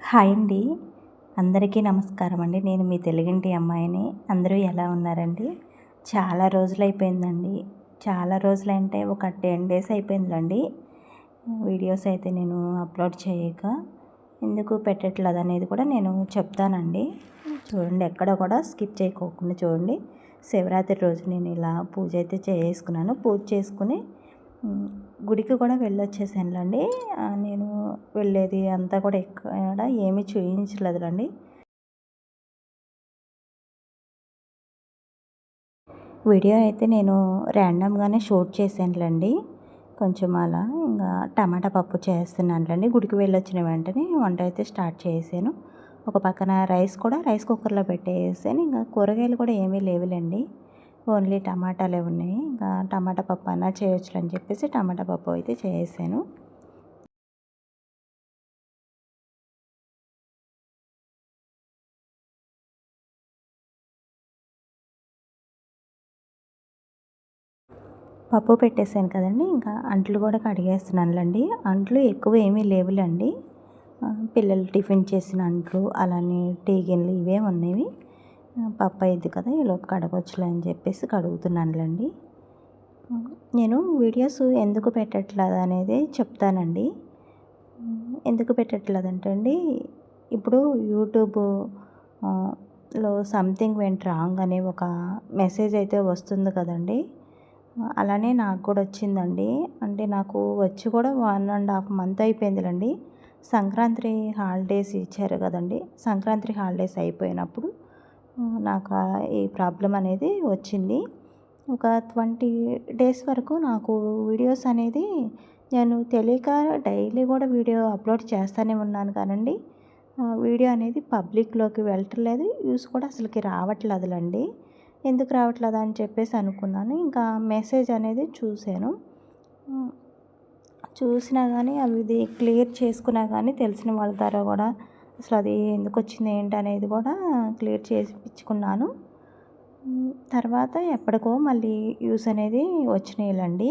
Hi అండి. అందరికీ నమస్కారం అండి. నేను మీ తెలుగింటి అమ్మాయిని. అందరూ ఎలా ఉన్నారండి? చాలా రోజులైపోయిందండి. చాలా రోజులంటే ఒక 10 డేస్ అయిపోయిందండి. వీడియోస్ అయితే నేను అప్లోడ్ చేయక. ఎందుకు పెట్టట్లేదు అనేది కూడా నేను చెప్తానండి. చూడండి, ఎక్కడ కూడా స్కిప్ చేయకోకుండా చూడండి. శివరాత్రి రోజు నేను ఇలా పూజ అయితే చేసుకున్నాను. పూజ చేసుకుని గుడికి కూడా వెళ్ళొచ్చేసానులేండి. నేను వెళ్ళేది అంతా కూడా ఎక్కడ ఏమీ చూయించలేదులేండి. వీడియో అయితే నేను ర్యాండమ్గానే షూట్ చేశానులేండి. కొంచెం అలా ఇంకా టమాటా పప్పు చేస్తున్నానులేండి. గుడికి వెళ్ళొచ్చిన వెంటనే వంట అయితే స్టార్ట్ చేశాను. ఒక పక్కన రైస్ కుక్కర్లో పెట్టేసాను. ఇంకా కూరగాయలు కూడా ఏమీ లేవులేండి. ఓన్లీ టమాటాలే ఉన్నాయి. ఇంకా టమాటా పప్పు అన్నా చేయొచ్చులని చెప్పేసి టమాటా పప్పు అయితే చేసాను. పప్పు పెట్టేసాను కదండి, ఇంకా అంట్లు కూడా కడిగేస్తున్నానులేండి. అంట్లు ఎక్కువ ఏమీ లేవులేండి. పిల్లలు టిఫిన్ చేసిన అంట్లు, అలానే టీ గిన్నెలు ఇవే ఉన్నవి. పప్పు అయింది కదా, ఈలోపు కడగొచ్చులే అని చెప్పేసి కడుగుతున్నానులేండి. నేను వీడియోస్ ఎందుకు పెట్టట్లేదు అనేది చెప్తానండి. ఎందుకు పెట్టట్లేదంటే అండి, ఇప్పుడు యూట్యూబ్ లో సంథింగ్ వెంట్ రాంగ్ అనే ఒక మెసేజ్ అయితే వస్తుంది కదండి. అలానే నాకు కూడా వచ్చిందండి. అంటే నాకు వచ్చి కూడా 1.5 మంత్ అయిపోయిందిలేండి. సంక్రాంతి హాలిడేస్ ఇచ్చారు కదండి. సంక్రాంతి హాలిడేస్ అయిపోయినప్పుడు నాకు ఈ ప్రాబ్లం అనేది వచ్చింది. ఒక 20 డేస్ వరకు నాకు వీడియోస్ అనేది నేను తెలియక డైలీ కూడా వీడియో అప్లోడ్ చేస్తూనే ఉన్నాను కానండి, వీడియో అనేది పబ్లిక్లోకి వెళ్ళట్లేదు. వ్యూస్ కూడా అసలుకి రావట్లేదులండి. ఎందుకు రావట్లేదు అని చెప్పేసి అనుకున్నాను. ఇంకా మెసేజ్ అనేది చూశాను. చూసినా కానీ అది క్లియర్ చేసుకున్నా కానీ తెలిసిన వాళ్ళ ద్వారా కూడా అసలు అది ఎందుకు వచ్చింది ఏంటి అనేది కూడా క్లియర్ చేయించుకున్నాను. తర్వాత ఎప్పటికో మళ్ళీ వ్యూస్ అనేది వచ్చినాయిలండి.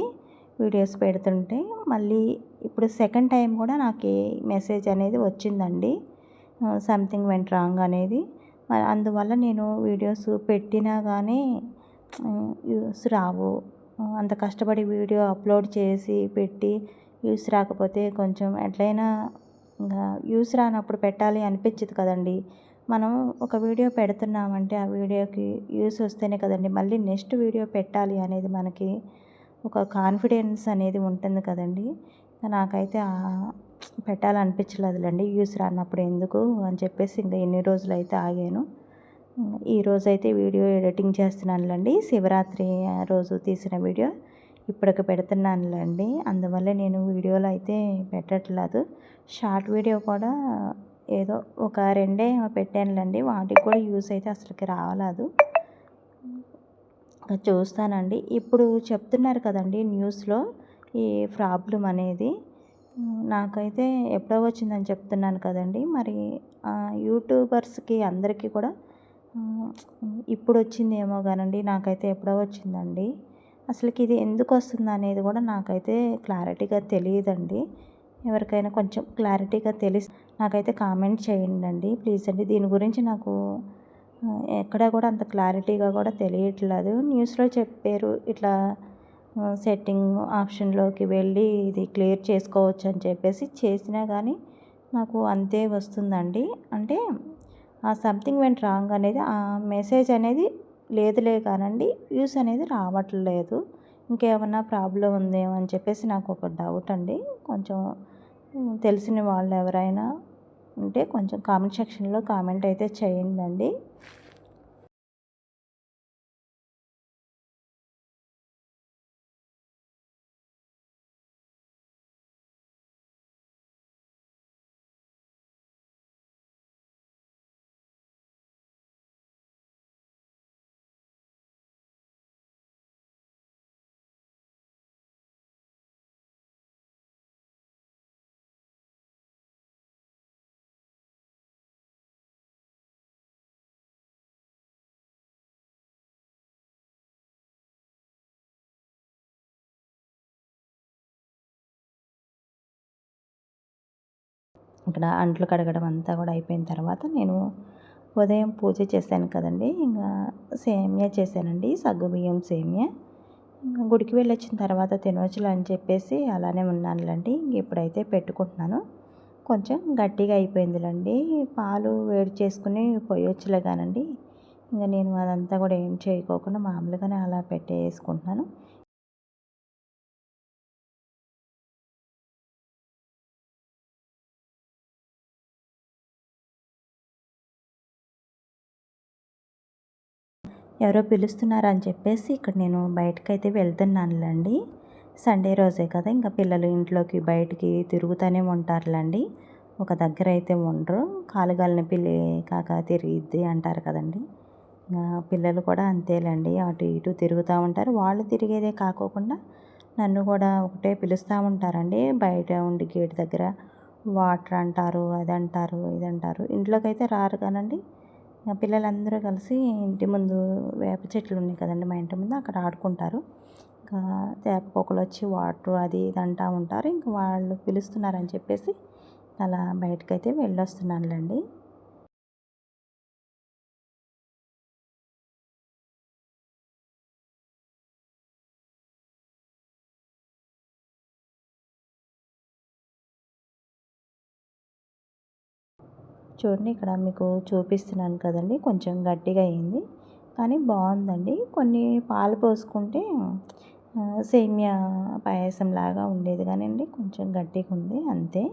వీడియోస్ పెడుతుంటే మళ్ళీ ఇప్పుడు సెకండ్ టైం కూడా నాకు ఈ మెసేజ్ అనేది వచ్చిందండి. సంథింగ్ వెంట్ రాంగ్ అనేది. అందువల్ల నేను వీడియోస్ పెట్టినా కానీ వ్యూస్ రావు. అంత కష్టపడి వీడియో అప్లోడ్ చేసి పెట్టి వ్యూస్ రాకపోతే కొంచెం ఎట్లయినా ఇంకా వ్యూస్ రానప్పుడు పెట్టాలి అనిపించదు కదండి. మనం ఒక వీడియో పెడుతున్నామంటే ఆ వీడియోకి వ్యూస్ వస్తేనే కదండి మళ్ళీ నెక్స్ట్ వీడియో పెట్టాలి అనేది మనకి ఒక కాన్ఫిడెన్స్ అనేది ఉంటుంది కదండి. నాకైతే పెట్టాలనిపించలేదులేండి వ్యూస్ రానప్పుడు ఎందుకు అని చెప్పేసి ఇంకా ఎన్ని రోజులు అయితే ఆగాను. ఈరోజైతే వీడియో ఎడిటింగ్ చేస్తున్నానులేండి. శివరాత్రి రోజు తీసిన వీడియో ఇప్పటికి పెడుతున్నానులేండి. అందువల్ల నేను వీడియోలు అయితే పెట్టట్లేదు. షార్ట్ వీడియో కూడా ఏదో ఒక 2 పెట్టానులేండి. వాటికి కూడా యూస్ అయితే అసలుకి రాలేదు. చూస్తానండి. ఇప్పుడు చెప్తున్నారు కదండి న్యూస్లో ఈ ప్రాబ్లం అనేది. నాకైతే ఎప్పుడో వచ్చిందని చెప్తున్నాను కదండి. మరి యూట్యూబర్స్కి అందరికీ కూడా ఇప్పుడు వచ్చిందేమో కానండి, నాకైతే ఎప్పుడో వచ్చిందండి. అసలుకి ఇది ఎందుకు వస్తుంది అనేది కూడా నాకైతే క్లారిటీగా తెలియదండి. ఎవరికైనా కొంచెం క్లారిటీగా నాకైతే కామెంట్ చేయండి ప్లీజ్ అండి. దీని గురించి నాకు ఎక్కడా కూడా అంత క్లారిటీగా కూడా తెలియట్లేదు. న్యూస్లో చెప్పారు ఇట్లా సెట్టింగ్ ఆప్షన్లోకి వెళ్ళి ఇది క్లియర్ చేసుకోవచ్చు అని చెప్పేసి చేసినా కానీ నాకు అంతే వస్తుందండి. అంటే ఆ సంథింగ్ వెంట్ రాంగ్ అనేది ఆ మెసేజ్ అనేది లేదులే కానండి, వ్యూస్ అనేది రావట్లేదు. ఇంకేమన్నా ప్రాబ్లం ఉందేమో అని చెప్పేసి నాకు ఒక డౌట్ అండి. కొంచెం తెలిసిన వాళ్ళు ఎవరైనా ఉంటే కొంచెం కామెంట్ సెక్షన్లో కామెంట్ అయితే చేయండి. ఇక్కడ అంట్లు కడగడం అంతా కూడా అయిపోయిన తర్వాత నేను ఉదయం పూజ చేశాను కదండి, ఇంకా సేమియా చేశానండి, సగ్గుబియ్యం సేమియా. గుడికి వెళ్ళొచ్చిన తర్వాత తినవచ్చులే అని చెప్పేసి అలానే ఉన్నానులేండి. ఇప్పుడైతే పెట్టుకుంటున్నాను. కొంచెం గట్టిగా అయిపోయిందిలేండి. పాలు వేడి చేసుకుని పోయొచ్చులే కానండి, ఇంకా నేను అదంతా కూడా ఏం చేయకోకుండా మామూలుగానే అలా పెట్టేసుకుంటున్నాను. ఎవరో పిలుస్తున్నారని చెప్పేసి ఇక్కడ నేను బయటకైతే వెళ్తున్నానులేండి. సండే రోజే కదా, ఇంకా పిల్లలు ఇంట్లోకి బయటికి తిరుగుతూనే ఉంటారులేండి. ఒక దగ్గర అయితే ఉండరు. కాలుగాలిన పిల్లి కాక తిరిగిద్ది అంటారు కదండి. పిల్లలు కూడా అంతేలేండి, అటు ఇటు తిరుగుతూ ఉంటారు. వాళ్ళు తిరిగేదే కాకోకుండా నన్ను కూడా ఒకటే పిలుస్తూ ఉంటారండి. బయట ఉండి గేట్ దగ్గర వాటర్ అంటారు, అదంటారు, ఇదంటారు. ఇంట్లోకి అయితే రారు కానండి. పిల్లలందరూ కలిసి ఇంటి ముందు వేప చెట్లు ఉన్నాయి కదండి మా ఇంటి ముందు, అక్కడ ఆడుకుంటారు. ఇంకా తేపకోకలు వచ్చి వాటర్ అది ఇది అంటూ ఉంటారు. ఇంకా వాళ్ళు పిలుస్తున్నారని చెప్పేసి అలా బయటకైతే వెళ్ళొస్తున్నానులేండి. చూడండి, ఇక్కడ మీకు చూపిస్తున్నాను కదండి, కొంచెం గట్టిగా అయింది కానీ బాగుందండి. కొన్ని పాలు పోసుకుంటే సేమియా పాయసం లాగా ఉండేది కానివ్వండి, కొంచెం గట్టిగా ఉంది అంతే.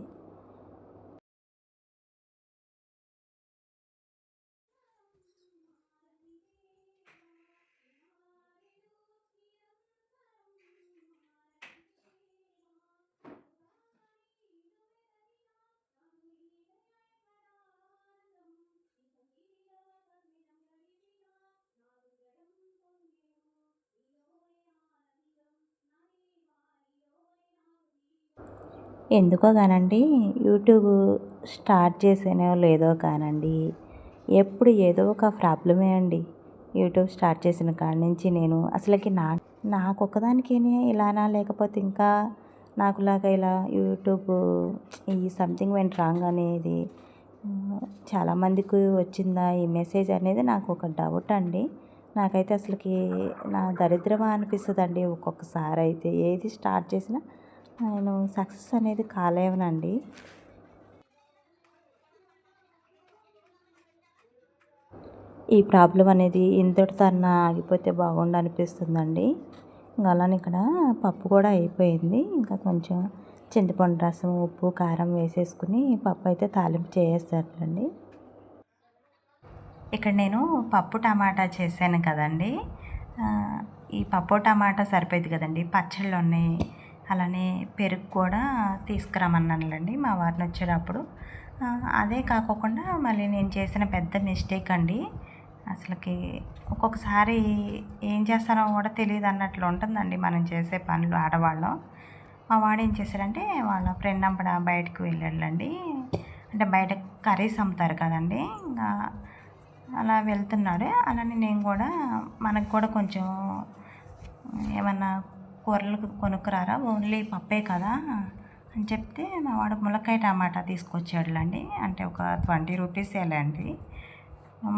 ఎందుకో కానండి, యూట్యూబ్ స్టార్ట్ చేసానో లేదో కానండి, ఎప్పుడు ఏదో ఒక ప్రాబ్లమే అండి. యూట్యూబ్ స్టార్ట్ చేసిన కాడి నుంచి నేను అసలుకి నాకొక్కదానికేనే ఇలానా, లేకపోతే ఇంకా నాకులాగా ఇలా యూట్యూబ్ ఈ సంథింగ్ వెంట్ రాంగ్ అనేది చాలామందికి వచ్చిందా ఈ మెసేజ్ అనేది నాకు ఒక డౌట్ అండి. నాకైతే అసలుకి నా దరిద్రమా అనిపిస్తుందండి ఒక్కొక్కసారి అయితే. ఏది స్టార్ట్ చేసినా నేను సక్సెస్ అనేది కాలేవనండి. ఈ ప్రాబ్లం అనేది ఇంతటితో ఆగిపోతే బాగుండు అనిపిస్తుందండి. ఇంకా అలానే ఇక్కడ పప్పు కూడా అయిపోయింది. ఇంకా కొంచెం చింతపండు రసం, ఉప్పు, కారం వేసేసుకుని పప్పు అయితే తాలింపు చేసేస్తానండి. ఇక్కడ నేను పప్పు టమాటా చేశాను కదండి. ఈ పప్పు టమాటా సరిపోయింది కదండి, పచ్చళ్ళు ఉన్నాయి. అలానే పెరుగు కూడా తీసుకురమ్మన్నానులేండి మా వారిని వచ్చేటప్పుడు. అదే కాకోకుండా మళ్ళీ నేను చేసిన పెద్ద మిస్టేక్ అండి. అసలుకి ఒక్కొక్కసారి ఏం చేస్తానో కూడా తెలియదు అన్నట్లు ఉంటుందండి మనం చేసే పనులు ఆడవాళ్ళం. మా వాడు ఏం చేశాడంటే వాళ్ళ ఫ్రెండ్ అప్పుడు బయటకు వెళ్ళాడండి. అంటే బయట కర్రీస్ అమ్ముతారు కదండి, ఇంకా అలా వెళ్తున్నాడు. అలానే నేను కూడా మనకు కూడా కొంచెం ఏమన్నా కూరలు కొనుక్కురారా, ఓన్లీ పప్పే కదా అని చెప్తే మా వాడు ములక్కాయ టమాటా తీసుకొచ్చాడులేండి. అంటే ఒక 20 రూపీసేలేండి.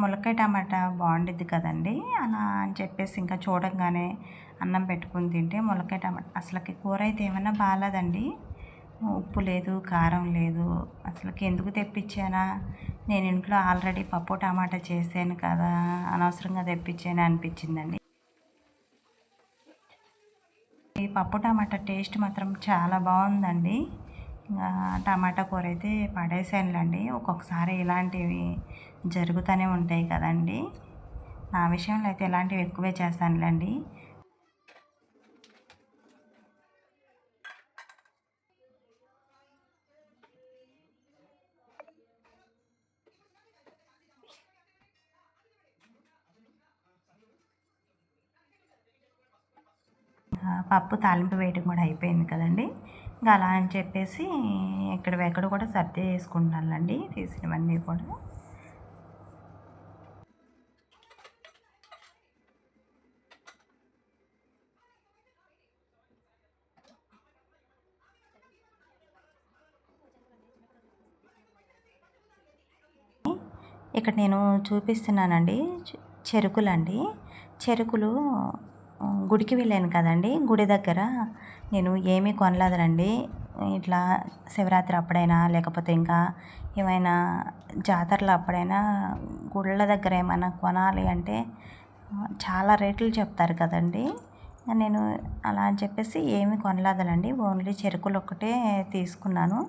ములక్కాయ టమాటా బాగుండిద్ది కదండి, అలా అని చెప్పేసి ఇంకా చూడంగానే అన్నం పెట్టుకుని తింటే ములక్కాయ టమాటా అసలుకి కూర అయితే ఏమన్నా బాగాలేదండి. ఉప్పు లేదు, కారం లేదు. అసలుకి ఎందుకు తెప్పించానా, నేను ఇంట్లో ఆల్రెడీ పప్పు టమాటా చేశాను కదా, అనవసరంగా తెప్పించాను అనిపించిందండి. ఈ పప్పు టమాటా టేస్ట్ మాత్రం చాలా బాగుందండి. ఇంకా టమాటా కూర అయితే పడేసానులేండి. ఒక్కొక్కసారి ఇలాంటివి జరుగుతూనే ఉంటాయి కదండి. నా విషయంలో అయితే ఇలాంటివి ఎక్కువే చేస్తానులేండి. పప్పు తాలింపు వేయడం కూడా అయిపోయింది కదండి. ఇంకా అలా అని చెప్పేసి ఎక్కడ కూడా సర్ది వేసుకుంటున్నానండి తీసినవన్నీ కూడా. ఇక్కడ నేను చూపిస్తున్నానండి చెరుకులండి. చెరుకులు గుడికి వెళ్ళాను కదండి, గుడి దగ్గర నేను ఏమీ కొనలేదునండి. ఇట్లా శివరాత్రి అప్పుడైనా లేకపోతే ఇంకా ఏమైనా జాతరలు అప్పుడైనా గుళ్ళ దగ్గర ఏమైనా కొనాలి అంటే చాలా రేట్లు చెప్తారు కదండి. నేను అలా అని చెప్పేసి ఏమీ కొనలేదునండి. ఓన్లీ చెరుకులు ఒక్కటే తీసుకున్నాను.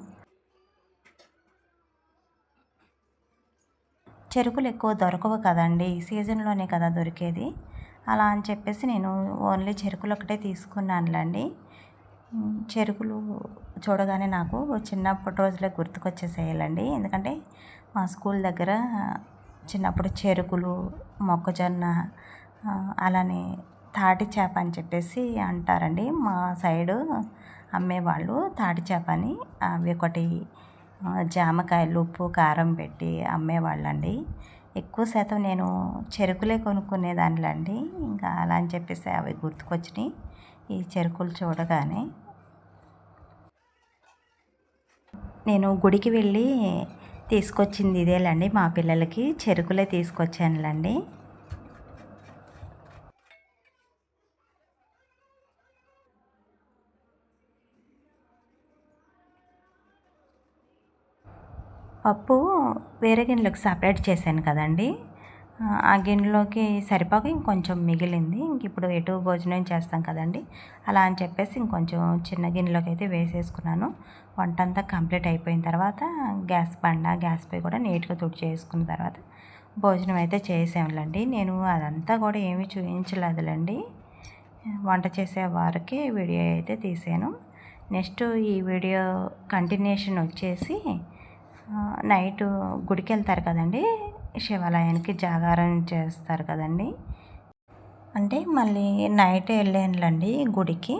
చెరుకులు ఎక్కువ దొరకవు కదండి, ఈ సీజన్లోనే కదా దొరికేది. అలా అని చెప్పేసి నేను ఓన్లీ చెరుకులు ఒకటే తీసుకున్నానులేండి. చెరుకులు చూడగానే నాకు చిన్నప్పటి రోజులే గుర్తుకొచ్చేసేయాలండి. ఎందుకంటే మా స్కూల్ దగ్గర చిన్నప్పుడు చెరుకులు, మొక్కజొన్న, అలానే తాటి చేప అని చెప్పేసి అంటారండి. మా సైడు అమ్మేవాళ్ళు తాటి చేప అని. అవి ఒకటి జామకాయలు ఉప్పు కారం పెట్టి అమ్మేవాళ్ళండి. ఎక్కువ శాతం నేను చెరుకులే కొనుక్కునేదానిలండి. ఇంకా అలా అని చెప్పేసి అవి గుర్తుకొచ్చినాయి ఈ చెరుకులు చూడగానే. నేను గుడికి వెళ్ళి తీసుకొచ్చింది ఇదేలండి, మా పిల్లలకి చెరుకులే తీసుకొచ్చానులండి. పప్పు వేరే గిన్నెలోకి సపరేట్ చేశాను కదండి, ఆ గిన్నెలోకి సరిపోక ఇంకొంచెం మిగిలింది. ఇంక ఇప్పుడు ఎటు భోజనం చేస్తాం కదండి, అలా అని చెప్పేసి ఇంకొంచెం చిన్న గిన్నెలోకి అయితే వేసేసుకున్నాను. వంట అంతా కంప్లీట్ అయిపోయిన తర్వాత గ్యాస్ పై కూడా నీట్గా తుడిచేసుకున్న తర్వాత భోజనం అయితే చేసాములండి. నేను అదంతా కూడా ఏమీ చూపించలేదులండి, వంట చేసే వారికి వీడియో అయితే తీసాను. నెక్స్ట్ ఈ వీడియో కంటిన్యూషన్ వచ్చేసి నైటు గుడికి వెళ్తారు కదండి, శివాలయానికి జాగారం చేస్తారు కదండి. అంటే మళ్ళీ నైట్ వెళ్ళానులండి గుడికి.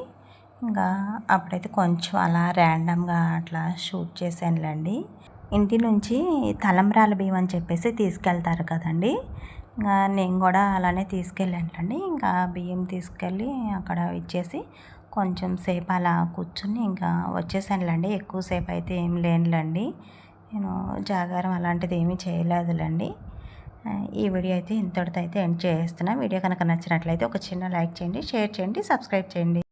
ఇంకా అప్పుడైతే కొంచెం అలా ర్యాండమ్గా అట్లా షూట్ చేశానులేండి. ఇంటి నుంచి తలంబ్రాల బియ్యం అని చెప్పేసి తీసుకెళ్తారు కదండి, ఇంకా నేను కూడా అలానే తీసుకెళ్ళానులండి. ఇంకా బియ్యం తీసుకెళ్ళి అక్కడ ఇచ్చేసి కొంచెం సేపు అలా కూర్చుని ఇంకా వచ్చేసానులేండి. ఎక్కువసేపు అయితే ఏం లేనులేండి, నేను జాగారం అలాంటిది ఏమీ చేయలేదులేండి. ఈ వీడియో అయితే ఇంతటితో అయితే ఎండ్ చేస్తున్నా. వీడియో కనుక నచ్చినట్లయితే ఒక చిన్న లైక్ చేయండి, షేర్ చేయండి, సబ్స్క్రైబ్ చేయండి.